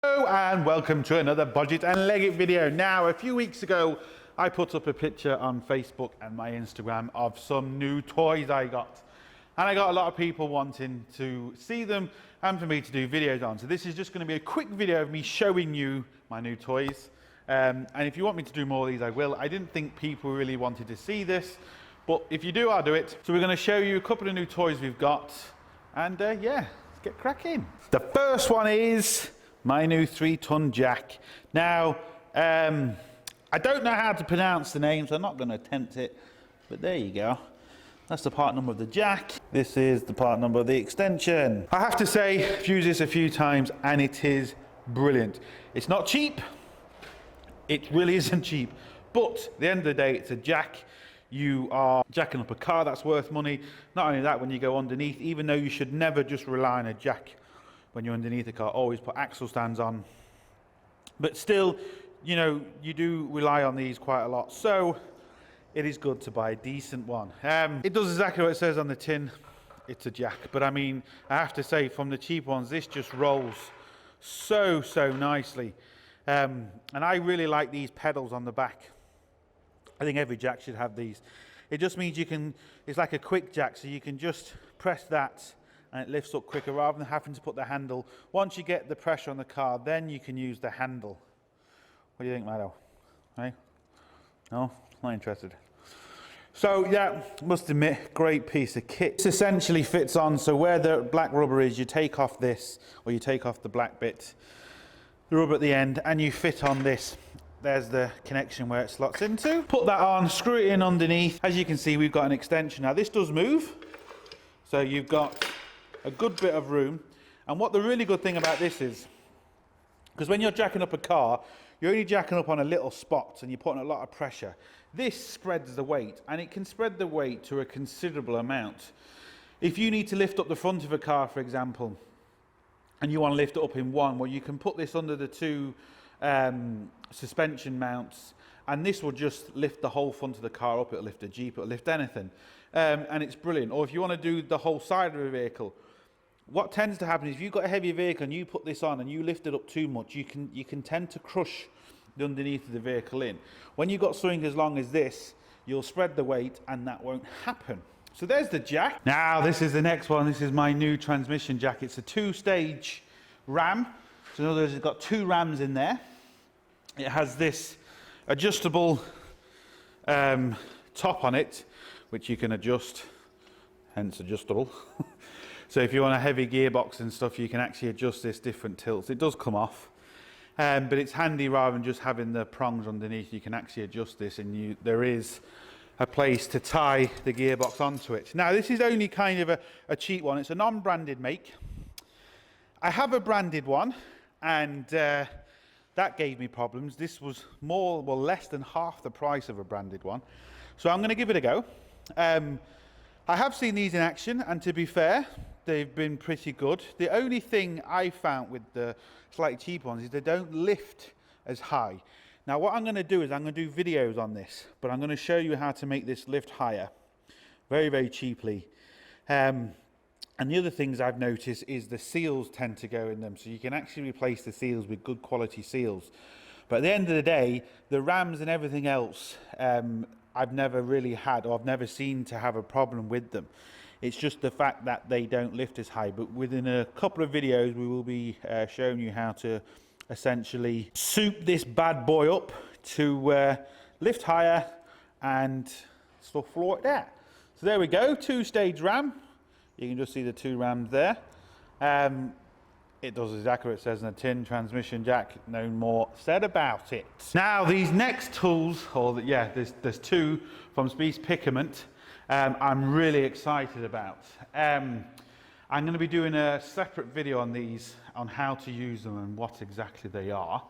Hello and welcome to another Bodgit and Leggit video. Now, a few weeks ago, I put up a picture on Facebook and my Instagram of some new toys I got. And I got a lot of people wanting to see them and for me to do videos on. So this is just going to be a quick video of me showing you my new toys. And if you want me to do more of these, I will. I didn't think people really wanted to see this, but if you do, I'll do it. So we're going to show you a couple of new toys we've got. And yeah, let's get cracking. The first one is my new 3-ton jack. Now, I don't know how to pronounce the name, so I'm not going to attempt it, but there you go. That's the part number of the jack. This is the part number of the extension. I have to say, I've used this a few times and it is brilliant. It's not cheap. It really isn't cheap. But at the end of the day, it's a jack. You are jacking up a car, that's worth money. Not only that, when you go underneath, even though you should never just rely on a jack when you're underneath a car, always put axle stands on. But still, you know, you do rely on these quite a lot. So it is good to buy a decent one. It does exactly what it says on the tin. It's a jack. But I mean, I have to say, from the cheap ones, this just rolls so nicely. And I really like these pedals on the back. I think every jack should have these. It just means you can, it's like a quick jack, so you can just press that and it lifts up quicker rather than having to put the handle. Once you get the pressure on the car, then you can use the handle. What do you think, Mado? Hey? No? Not interested. So yeah, must admit, great piece of kit. This essentially fits on, so where the black rubber is, you take off this, or you take off the black bit, the rubber at the end, and you fit on this. There's the connection where it slots into. Put that on, screw it in underneath. As you can see, we've got an extension. Now this does move, so you've got a good bit of room. And what the really good thing about this is, because when you're jacking up a car, you're only jacking up on a little spot and you're putting a lot of pressure. This spreads the weight, and it can spread the weight to a considerable amount. If you need to lift up the front of a car, for example, and you want to lift it up in one, well, you can put this under the two suspension mounts, and this will just lift the whole front of the car up. It'll lift a Jeep, it'll lift anything, and it's brilliant. Or if you want to do the whole side of a vehicle, what tends to happen is if you've got a heavy vehicle and you put this on and you lift it up too much, you can tend to crush the underneath of the vehicle in. When you've got something as long as this, you'll spread the weight and that won't happen. So there's the jack. Now this is the next one. This is my new transmission jack. It's a 2-stage ram. So in other words, it's got 2 rams in there. It has this adjustable top on it, which you can adjust, hence adjustable. So if you want a heavy gearbox and stuff, you can actually adjust this different tilts. It does come off, but it's handy rather than just having the prongs underneath. You can actually adjust this, and there is a place to tie the gearbox onto it. Now this is only kind of a cheap one. It's a non-branded make. I have a branded one, and that gave me problems. This was less than half the price of a branded one. So I'm going to give it a go. I have seen these in action, and to be fair, they've been pretty good. The only thing I found with the slightly cheap ones is they don't lift as high. Now what I'm going to do is I'm going to do videos on this, but I'm going to show you how to make this lift higher very cheaply. And the other things I've noticed is the seals tend to go in them, so you can actually replace the seals with good quality seals. But at the end of the day, the rams and everything else, I've never really had, or I've never seen to have a problem with them. It's just the fact that they don't lift as high. But within a couple of videos, we will be showing you how to essentially soup this bad boy up to lift higher and stuff like that. So there we go, 2-stage ram. You can just see the 2 rams there. It does exactly what it says in the tin. Transmission jack, no more said about it. Now these next tools, there's 2 from Sykes Pickavant. I'm really excited about. I'm going to be doing a separate video on these, on how to use them and what exactly they are.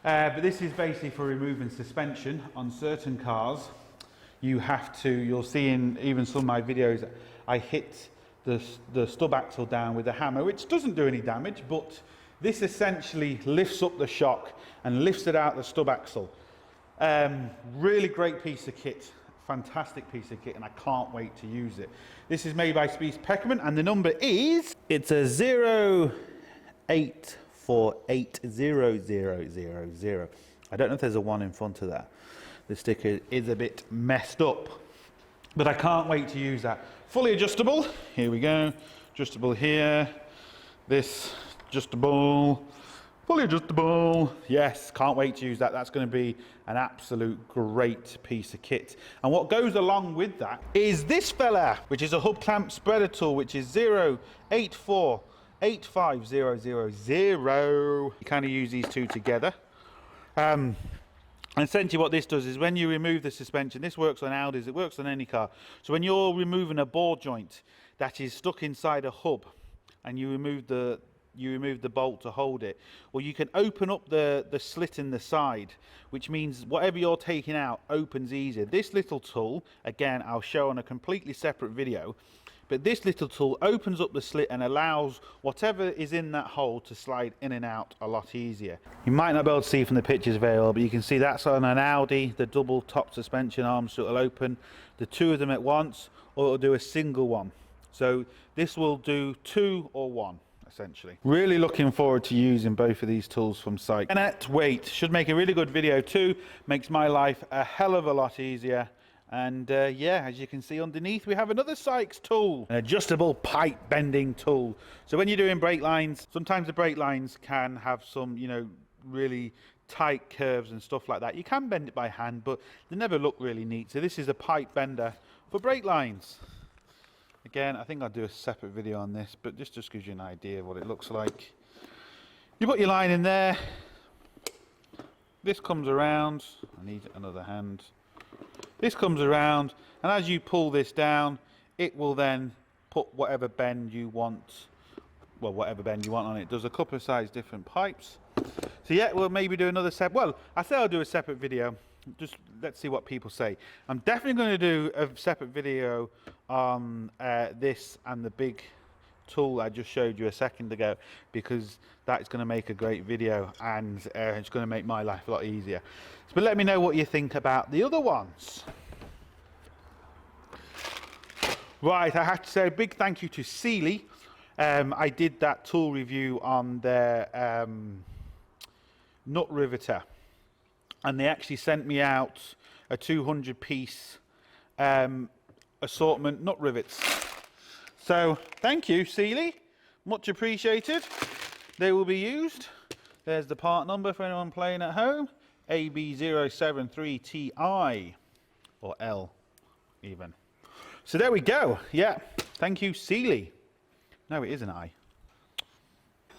But this is basically for removing suspension on certain cars. You'll see in even some of my videos, I hit the stub axle down with a hammer, which doesn't do any damage, but this essentially lifts up the shock and lifts it out the stub axle. Really great piece of kit. Fantastic piece of kit, and I can't wait to use it. This is made by Sykes Pickavant, and the number is, it's a 08 84000. I don't know if there's a 1 in front of that. The sticker is a bit messed up, but I can't wait to use that. Fully adjustable. Here we go. Adjustable here. This adjustable. Fully adjustable. Yes, can't wait to use that. That's going to be an absolute great piece of kit. And what goes along with that is this fella, which is a hub clamp spreader tool, which is 084850000. You kind of use these two together. And essentially what this does is when you remove the suspension, this works on Audis, it works on any car. So when you're removing a ball joint that is stuck inside a hub and you remove the bolt to hold it, well, you can open up the slit in the side, which means whatever you're taking out opens easier. This little tool, again, I'll show on a completely separate video, but this little tool opens up the slit and allows whatever is in that hole to slide in and out a lot easier. You might not be able to see from the pictures very well, but you can see that's on an Audi, the double top suspension arms, so it'll open the two of them at once, or it'll do a single one. So this will do 2 or 1. Essentially. Really looking forward to using both of these tools from Sykes. Cannot wait. Should make a really good video too. Makes my life a hell of a lot easier. And yeah, as you can see underneath, we have another Sykes tool, an adjustable pipe bending tool. So when you're doing brake lines, sometimes the brake lines can have some, you know, really tight curves and stuff like that. You can bend it by hand, but they never look really neat. So this is a pipe bender for brake lines. Again, I think I'll do a separate video on this, but this just gives you an idea of what it looks like. You put your line in there. This comes around. I need another hand. This comes around, and as you pull this down, it will then put whatever bend you want, well, whatever bend you want on it. Does a couple of size different pipes. So yeah, we'll maybe do another well, I say I'll do a separate video. Just let's see what people say. I'm definitely going to do a separate video on this and the big tool I just showed you a second ago, because that's going to make a great video, and it's going to make my life a lot easier. But let me know what you think about the other ones. Right, I have to say a big thank you to Sealey. I did that tool review on their nut riveter, and they actually sent me out a 200 piece assortment nut rivets. So thank you, Sealey, much appreciated. They will be used. There's the part number for anyone playing at home, AB073TI, or L even. So there we go. Yeah, thank you, Sealey. No, it is an I.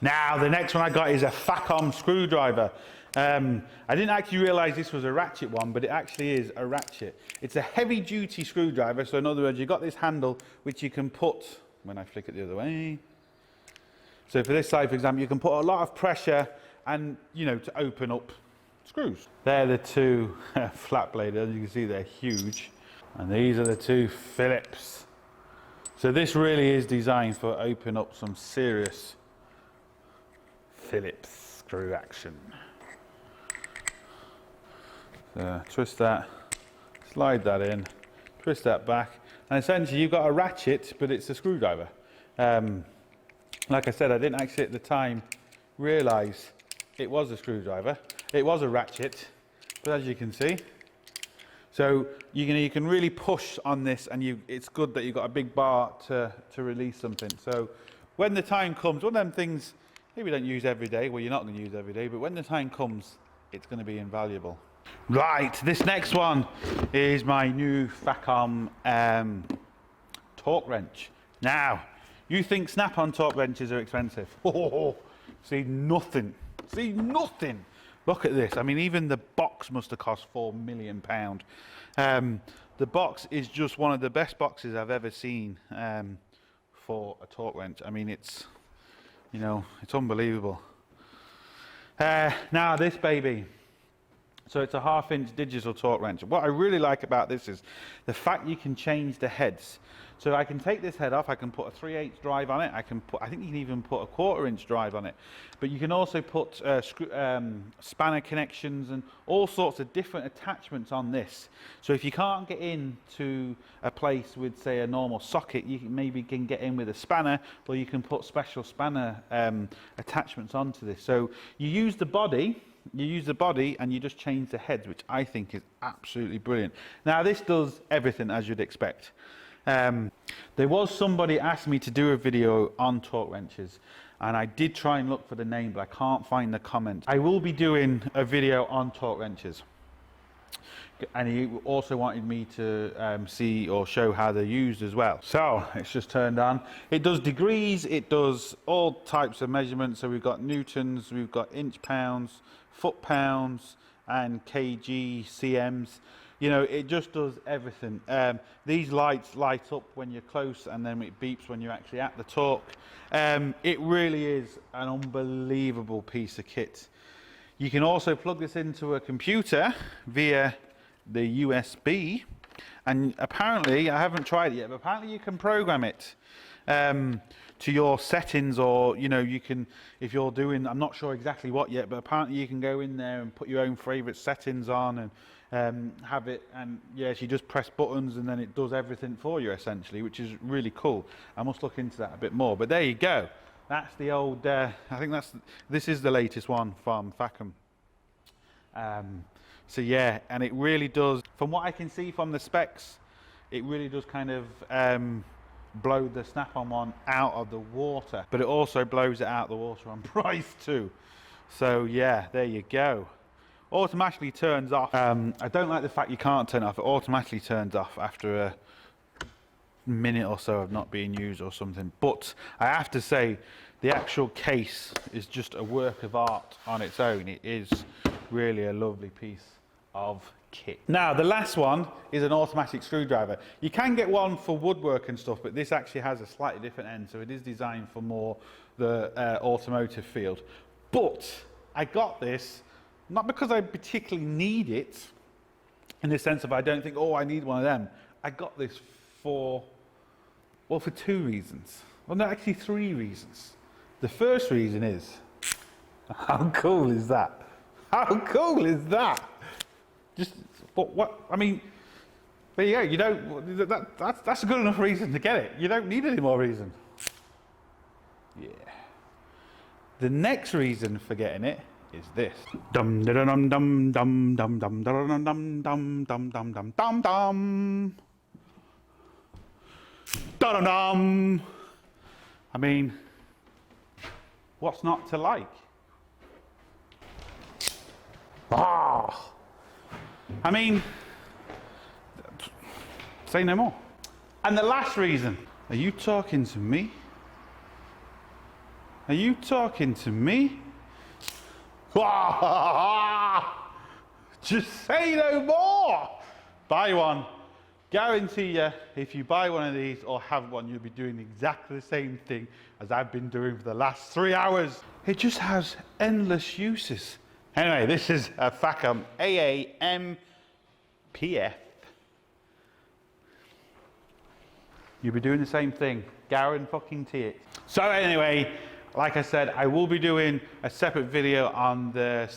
Now the next one I got is a Facom screwdriver. I didn't actually realize this was a ratchet one, but it actually is a ratchet. It's a heavy duty screwdriver, so in other words, you've got this handle which you can put, when I flick it the other way, so for this side, for example, you can put a lot of pressure and, you know, to open up screws. They're the two flat blade, as you can see, they're huge. And these are the two Phillips. So this really is designed for opening up some serious Phillips screw action. So twist that, slide that in, twist that back, and essentially you've got a ratchet, but it's a screwdriver. Like I said, I didn't actually at the time realise it was a screwdriver. It was a ratchet, but as you can see, so you can really push on this, and it's good that you've got a big bar to release something. So when the time comes, one of them things maybe you don't use every day, well, you're not going to use every day, but when the time comes, it's going to be invaluable. Right, this next one is my new Facom torque wrench. Now, you think Snap-on torque wrenches are expensive? Oh, see nothing. See nothing. Look at this. I mean, even the box must have cost £4 million. The box is just one of the best boxes I've ever seen for a torque wrench. I mean, it's, you know, it's unbelievable. Now this baby So it's a 1/2-inch digital torque wrench. What I really like about this is the fact you can change the heads. So I can take this head off, I can put a 3/8 drive on it, I think you can even put a 1/4-inch drive on it. But you can also put spanner connections and all sorts of different attachments on this. So if you can't get into a place with, say, a normal socket, you maybe can get in with a spanner, or you can put special spanner attachments onto this. So you use the body and you just change the heads, which I think is absolutely brilliant. Now this does everything as you'd expect. There was somebody asked me to do a video on torque wrenches, and I did try and look for the name, but I can't find the comment. I will be doing a video on torque wrenches, and he also wanted me to see or show how they're used as well. So it's just turned on. It does degrees, it does all types of measurements. So we've got newtons, we've got inch pounds, foot pounds, and kg, cms. You know, it just does everything. These lights light up when you're close, and then it beeps when you're actually at the torque. It really is an unbelievable piece of kit. You can also plug this into a computer via the USB, and apparently, I haven't tried it yet, but apparently you can program it to your settings, or you know, you can, if you're doing, I'm not sure exactly what yet, but apparently you can go in there and put your own favorite settings on and have it, and yes, you just press buttons and then it does everything for you essentially, which is really cool. I must look into that a bit more, but there you go. That's the old, I think this is the latest one from Facom. So yeah, and it really does, from what I can see from the specs, it really does kind of blow the snap-on one out of the water, but it also blows it out of the water on price too. So yeah, there you go. Automatically turns off. I don't like the fact you can't turn it off. It automatically turns off after a minute or so of not being used or something. But I have to say, the actual case is just a work of art on its own. It is really a lovely piece of kit. Now, the last one is an automatic screwdriver. You can get one for woodwork and stuff, but this actually has a slightly different end, so it is designed for more the automotive field. But I got this not because I particularly need it, in the sense of I don't think, oh, I need one of them. I got this for, well, for 2 reasons. Well, no, actually 3 reasons. The first reason is, how cool is that? How cool is that? Just, what, I mean, there you go. You don't, that's a good enough reason to get it. You don't need any more reason. Yeah. The next reason for getting it is this. Dum dum dum dum dum dum dum dum dum dum dum dum dum dum dum. Dum dum. I mean, what's not to like? Ah. I mean, say no more. And the last reason. Are you talking to me? Are you talking to me? Just say no more. Buy one. Guarantee you, if you buy one of these or have one, you'll be doing exactly the same thing as I've been doing for the last 3 hours. It just has endless uses. Anyway, this is a Facom AAM PF. You'll be doing the same thing. Guarantee it. So anyway, like I said, I will be doing a separate video on the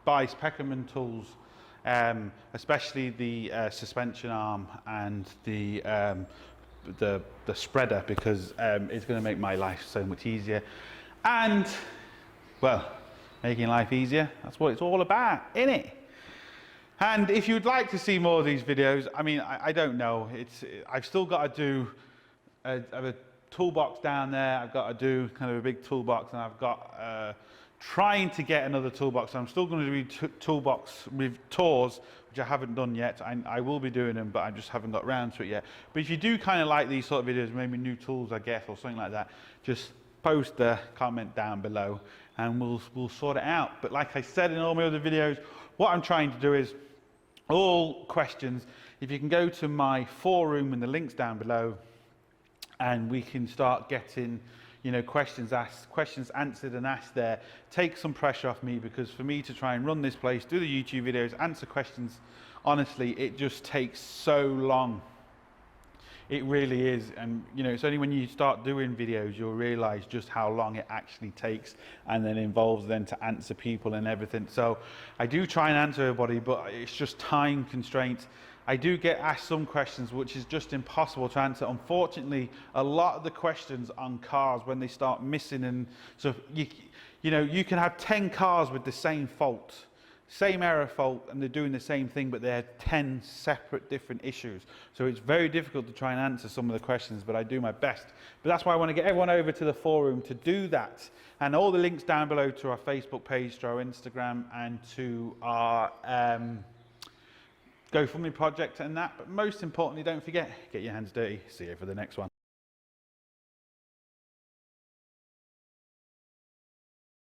Sykes Pickavant tools, especially the suspension arm and the spreader, because it's going to make my life so much easier. And, well, making life easier, that's what it's all about, innit? And if you'd like to see more of these videos, I mean, I don't know. I've still got to do a toolbox down there. I've got to do kind of a big toolbox, and I've got trying to get another toolbox. I'm still going to do toolbox with tours, which I haven't done yet. I will be doing them, but I just haven't got around to it yet. But if you do kind of like these sort of videos, maybe new tools, I guess, or something like that, just post a comment down below, and we'll sort it out. But like I said in all my other videos, what I'm trying to do is all questions. If you can go to my forum and the links down below, and we can start getting you know, questions asked, questions answered and asked there. Take some pressure off me, because for me to try and run this place, do the YouTube videos, answer questions, honestly, it just takes so long. It really is. And you know, it's only when you start doing videos you'll realize just how long it actually takes, and then involves then to answer people and everything. So I do try and answer everybody, but it's just time constraints. I do get asked some questions which is just impossible to answer. Unfortunately, a lot of the questions on cars, when they start missing, and so you know, you can have 10 cars with the same fault, same error fault, and they're doing the same thing, but they're 10 separate different issues. So it's very difficult to try and answer some of the questions, but I do my best. But that's why I want to get everyone over to the forum to do that. And all the links down below to our Facebook page, to our Instagram, and to our GoFundMe project and that. But most importantly, don't forget, get your hands dirty. See you for the next one.